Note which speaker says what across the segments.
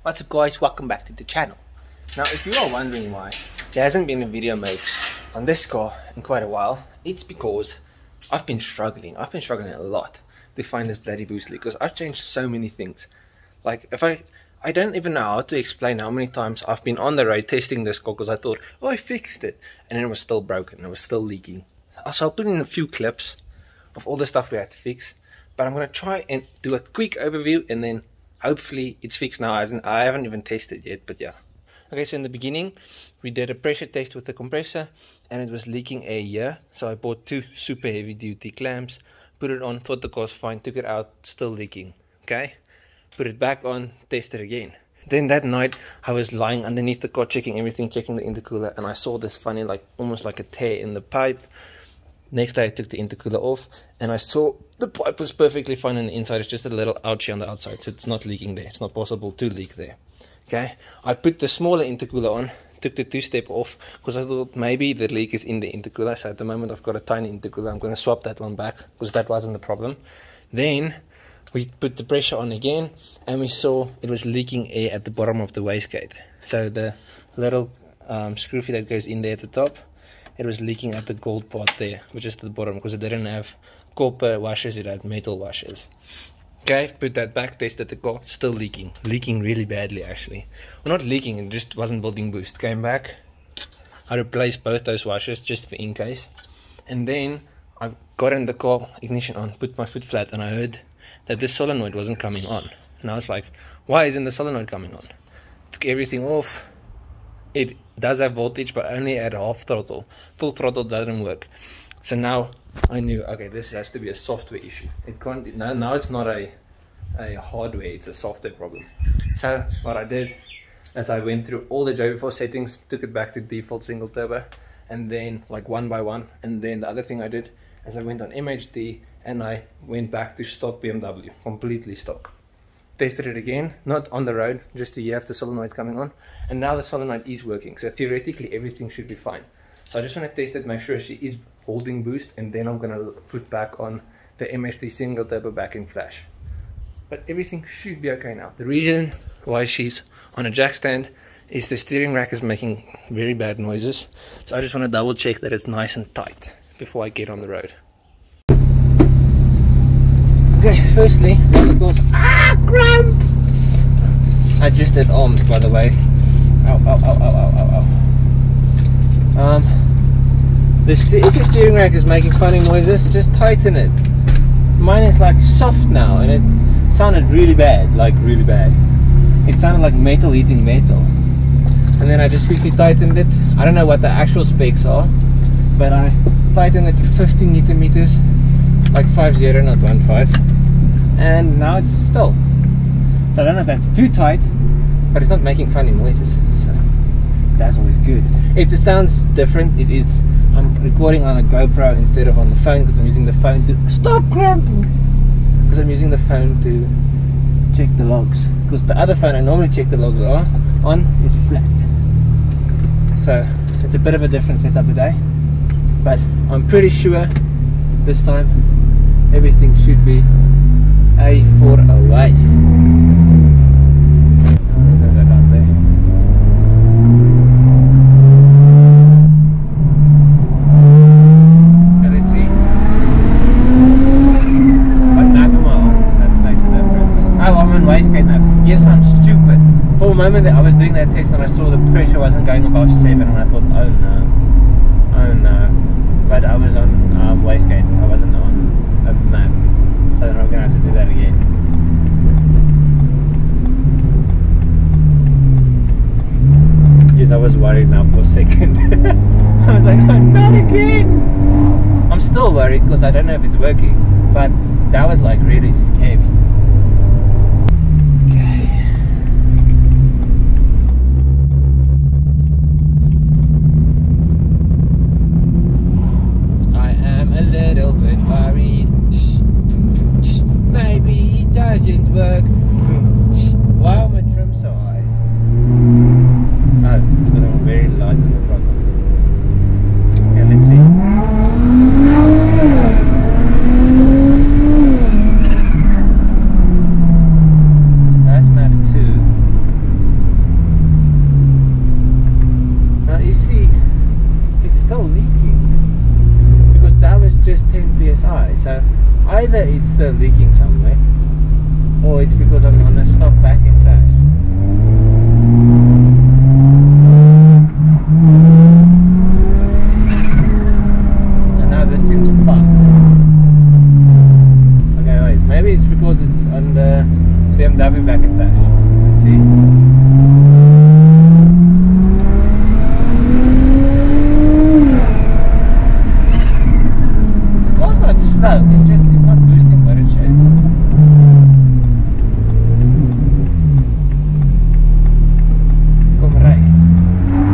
Speaker 1: What's up guys, welcome back to the channel. Now if you are wondering why there hasn't been a video made on this car in quite a while, it's because I've been struggling a lot to find this bloody boost leak, because I've changed so many things. Like I don't even know how to explain how many times I've been on the road testing this car because I thought, oh, I fixed it, and then it was still broken, it was still leaking. So I'll put in a few clips of all the stuff we had to fix, but I'm going to try and do a quick overview and then hopefully it's fixed now. I haven't even tested yet, but yeah. Okay, so in the beginning we did a pressure test with the compressor and it was leaking air here, so I bought two super heavy duty clamps, put it on, thought the car was fine, took it out, still leaking. Okay, put it back on, test it again. Then that night I was lying underneath the car checking everything, checking the intercooler, and I saw this funny, like almost like a tear in the pipe. Next day I took the intercooler off and I saw the pipe was perfectly fine on the inside. It's just a little ouchie on the outside, so it's not leaking there. It's not possible to leak there. Okay, I put the smaller intercooler on, took the two-step off because I thought maybe the leak is in the intercooler. So at the moment I've got a tiny intercooler. I'm going to swap that one back because that wasn't the problem. Then we put the pressure on again and we saw it was leaking air at the bottom of the wastegate. So the little screw that goes in there at the top, it was leaking at the gold part there, which is at the bottom, because it didn't have copper washers, it had metal washers. Okay, put that back, tested the car, still leaking really badly actually. Well, not leaking, it just wasn't building boost. Came back, I replaced both those washers just for in case, and then I got in the car, ignition on, put my foot flat, and I heard that the solenoid wasn't coming on. And I was like, why isn't the solenoid coming on? Took everything off. It does have voltage, but only at half throttle. Full throttle doesn't work. So now I knew, okay, this has to be a software issue. It can't. Now it's not a hardware, it's a software problem. So what I did is I went through all the JB4 settings, took it back to default single turbo, and then like one by one. And then the other thing I did is I went on MHD and I went back to stock BMW, completely stock. Tested it again, not on the road, just to have the solenoid coming on, and now the solenoid is working, so theoretically everything should be fine. So I just want to test it, make sure she is holding boost, and then I'm going to put back on the MHD single turbo back in flash. But everything should be okay now. The reason why she's on a jack stand is the steering rack is making very bad noises, so I just want to double check that it's nice and tight before I get on the road. Okay, firstly, goes, cramp! I just did arms, by the way. Ow, ow, ow, ow, ow, ow, ow. If your steering rack is making funny noises, just tighten it. Mine is like soft now, and it sounded really bad, like really bad. It sounded like metal hitting metal. And then I just quickly tightened it. I don't know what the actual specs are, but I tightened it to 15 Newton meters, like 5.0, not 1.5. And now it's still. So I don't know if that's too tight, but it's not making funny noises, so that's always good. If it sounds different, it is. I'm recording on a GoPro instead of on the phone because I'm using the phone to stop cramping. Because I'm using the phone to check the logs. Because the other phone I normally check the logs on is flat. So it's a bit of a different setup today, but I'm pretty sure this time everything should be A4 away. Okay, let's see. What lap am I on? That makes a difference. Oh, I'm on wastegate now. Yes, I'm stupid. For a moment I was doing that test and I saw the pressure wasn't going above 7 and I thought, oh no. Oh no. But I was on wastegate. I wasn't on a map. So I'm going to have to do that again. Yes, I was worried now for a second. I was like, oh, not again! I'm still worried because I don't know if it's working, but that was like really scary. Doesn't work. Why are my trim so high? Oh, because I'm very light on the throttle. Okay, let's see. PSI. So either it's still leaking somewhere, or it's because I'm on a stop back in flash. And now this thing's fucked. Okay, wait, maybe it's because it's on the BMW back in flash. Let's see. The car's not slow, it's not boosting what it should.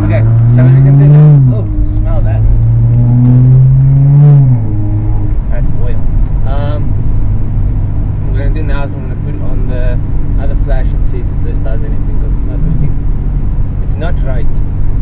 Speaker 1: Okay, so what we can do now, oh, smell that. That's oil. What I'm going to do now is I'm going to put it on the other flash and see if it does anything, because it's not working. It's not right.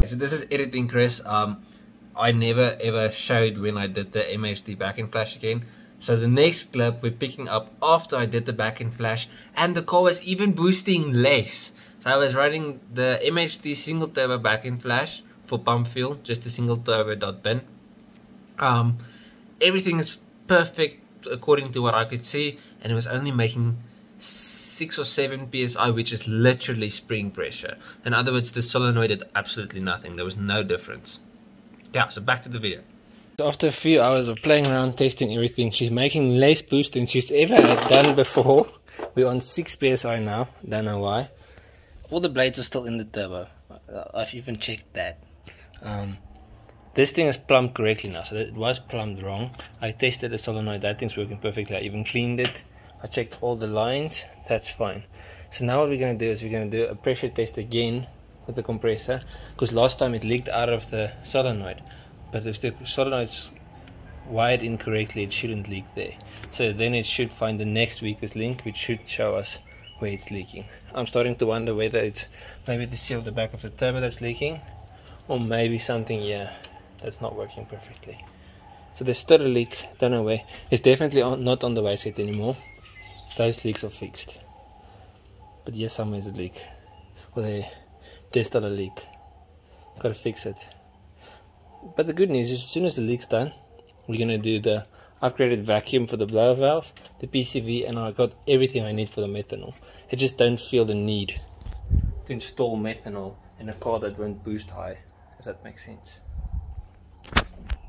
Speaker 1: So this is editing Chris. I never ever showed when I did the MHD back in flash again. So the next clip we're picking up after I did the back in flash, and the car was even boosting less. So I was running the MHD single turbo back in flash for pump fuel, just a single turbo .bin. Everything is perfect according to what I could see, and it was only making 6 or 7 psi, which is literally spring pressure. In other words, the solenoid did absolutely nothing. There was no difference. Yeah, so back to the video. So after a few hours of playing around, testing everything, she's making less boost than she's ever had done before. We're on 6 psi now, don't know why. All the blades are still in the turbo. I've even checked that. This thing is plumbed correctly now, so it was plumbed wrong. I tested the solenoid, that thing's working perfectly. I even cleaned it. I checked all the lines, that's fine. So now what we're going to do is we're going to do a pressure test again with the compressor, because last time it leaked out of the solenoid. But if the solenoid's wired incorrectly, it shouldn't leak there. So then it should find the next weakest link, which should show us where it's leaking. I'm starting to wonder whether it's maybe the seal of the back of the turbo that's leaking, or maybe something here that's not working perfectly. So there's still a leak, don't know where. It's definitely not on the wastegate anymore. Those leaks are fixed. But yes, somewhere's a leak. Well, there's still a leak. Gotta fix it. But the good news is, as soon as the leak's done, we're gonna do the upgraded vacuum for the blower valve, the PCV, and I got everything I need for the methanol. I just don't feel the need to install methanol in a car that won't boost high, if that makes sense.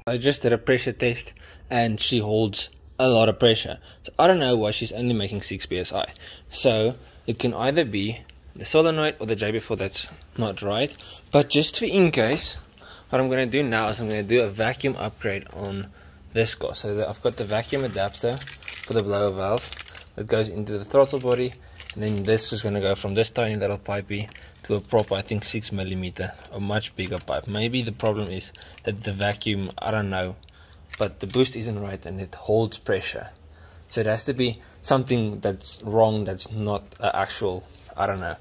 Speaker 1: I just did a pressure test and she holds a lot of pressure. So I don't know why she's only making 6 psi. So it can either be the solenoid or the JB4 that's not right. But just for in case, what I'm going to do now is I'm going to do a vacuum upgrade on this car. So I've got the vacuum adapter for the blower valve that goes into the throttle body, and then this is going to go from this tiny little pipey to a proper, I think 6mm, a much bigger pipe. Maybe the problem is that the vacuum, I don't know, but the boost isn't right and it holds pressure. So it has to be something that's wrong, that's not actual, I don't know.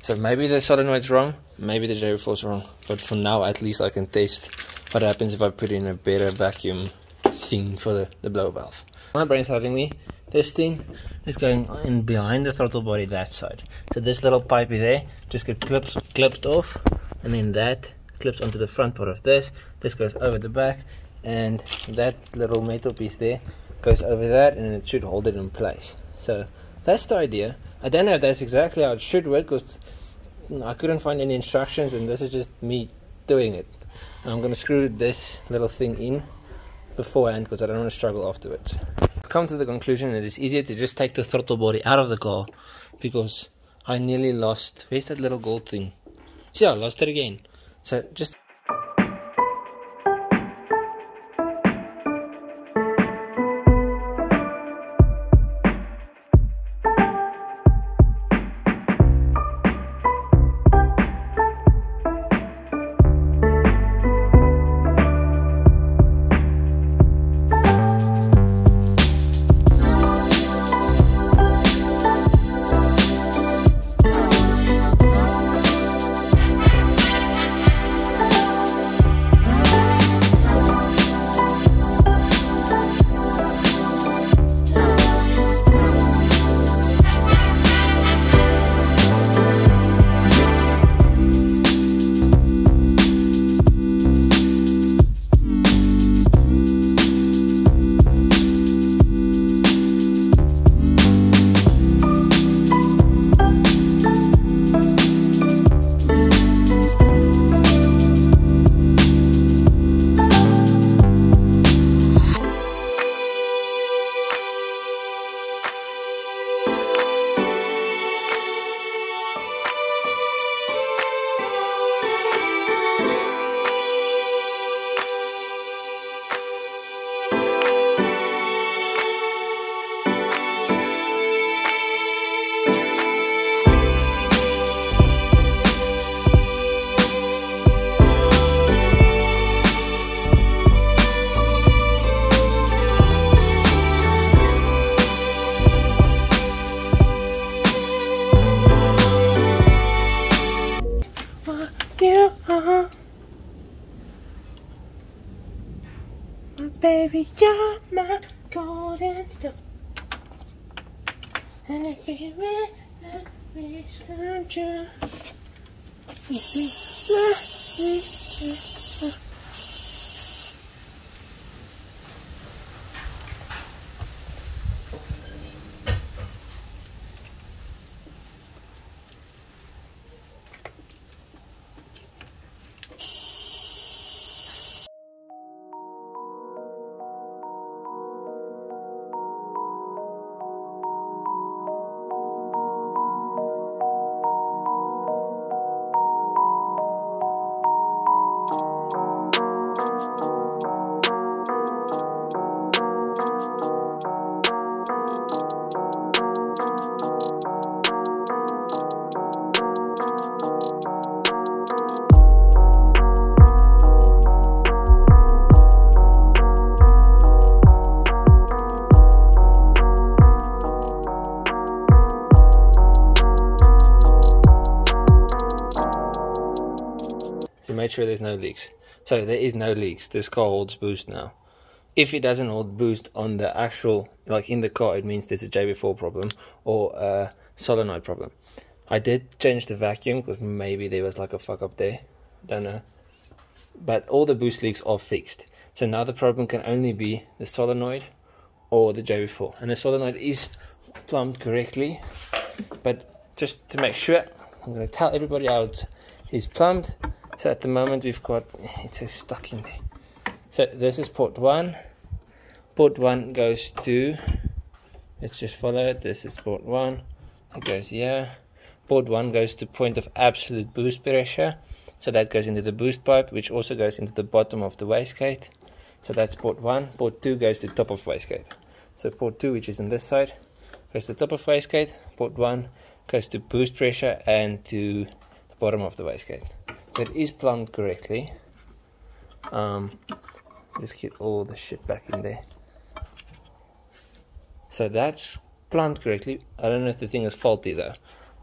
Speaker 1: So maybe the solenoid's wrong, maybe the JB4's wrong, but for now at least I can test what happens if I put in a better vacuum thing for the blower valve. My brain's telling me this thing is going in behind the throttle body, that side. So this little pipey there just gets clipped off, and then that clips onto the front part of this. This goes over the back, and that little metal piece there goes over that, and it should hold it in place. So that's the idea. I don't know if that's exactly how it should work, because I couldn't find any instructions, and this is just me doing it. And I'm going to screw this little thing in beforehand because I don't want to struggle afterwards. I've come to the conclusion that it's easier to just take the throttle body out of the car, because I nearly lost, where's that little gold thing? See, I lost it again. So just baby, you're my golden star. And if you wish come true. So make sure there's no leaks. So there is no leaks. This car holds boost now. If it doesn't hold boost on the actual, like in the car, it means there's a JB4 problem or a solenoid problem. I did change the vacuum because maybe there was like a fuck up there. Don't know. But all the boost leaks are fixed. So now the problem can only be the solenoid or the JB4. And the solenoid is plumbed correctly. But just to make sure, I'm going to tell everybody how it is plumbed. So at the moment we've got, it's so stuck in there. So this is port 1. Port 1 goes to, let's just follow it. This is port 1. It goes here. Port 1 goes to point of absolute boost pressure. So that goes into the boost pipe, which also goes into the bottom of the wastegate. So that's port 1. Port 2 goes to top of wastegate. So port 2, which is on this side, goes to the top of wastegate. Port 1 goes to boost pressure and to the bottom of the wastegate. So it is plumbed correctly. Let's get all the shit back in there. So that's plumbed correctly. I don't know if the thing is faulty though.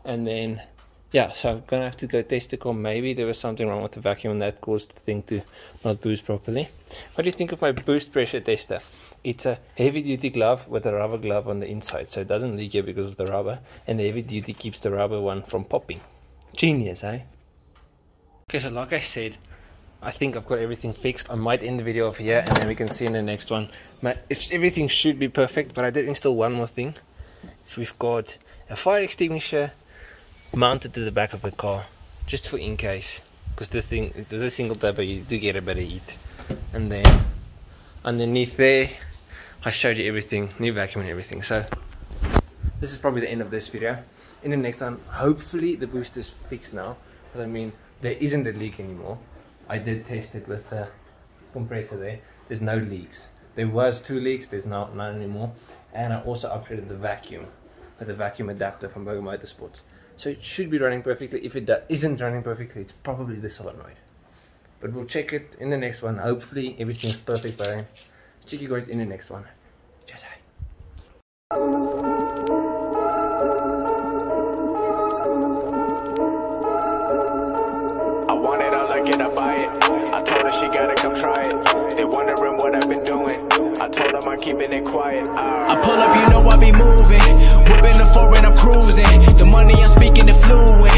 Speaker 1: And then, yeah, so I'm gonna have to go test the car. Maybe there was something wrong with the vacuum and that caused the thing to not boost properly. What do you think of my boost pressure tester? It's a heavy duty glove with a rubber glove on the inside, so it doesn't leak here because of the rubber, and the heavy duty keeps the rubber one from popping. Genius, eh? Okay, so like I said, I think I've got everything fixed. I might end the video off here and then we can see in the next one. Everything should be perfect, but I did install one more thing. So we've got a fire extinguisher mounted to the back of the car, just for in case, because this thing, it was a single tap, but you do get a bit of heat. And then underneath there, I showed you everything, new vacuum and everything. So this is probably the end of this video. In the next one, hopefully the boost is fixed now, because I mean, there isn't a leak anymore. I did test it with the compressor there. There's no leaks. There was 2 leaks, there's none anymore. And I also upgraded the vacuum with the vacuum adapter from Boga Motorsports. So it should be running perfectly. If it isn't running perfectly, it's probably the solenoid. But we'll check it in the next one. Hopefully everything's perfect by then. Check you guys in the next one. Cheers.
Speaker 2: Get up buy it. I told her she gotta come try it. They wondering what I've been doing. I told them I'm keeping it quiet. I pull up, you know I be moving. Whipping the foreign, I'm cruising. The money I'm speaking it fluent.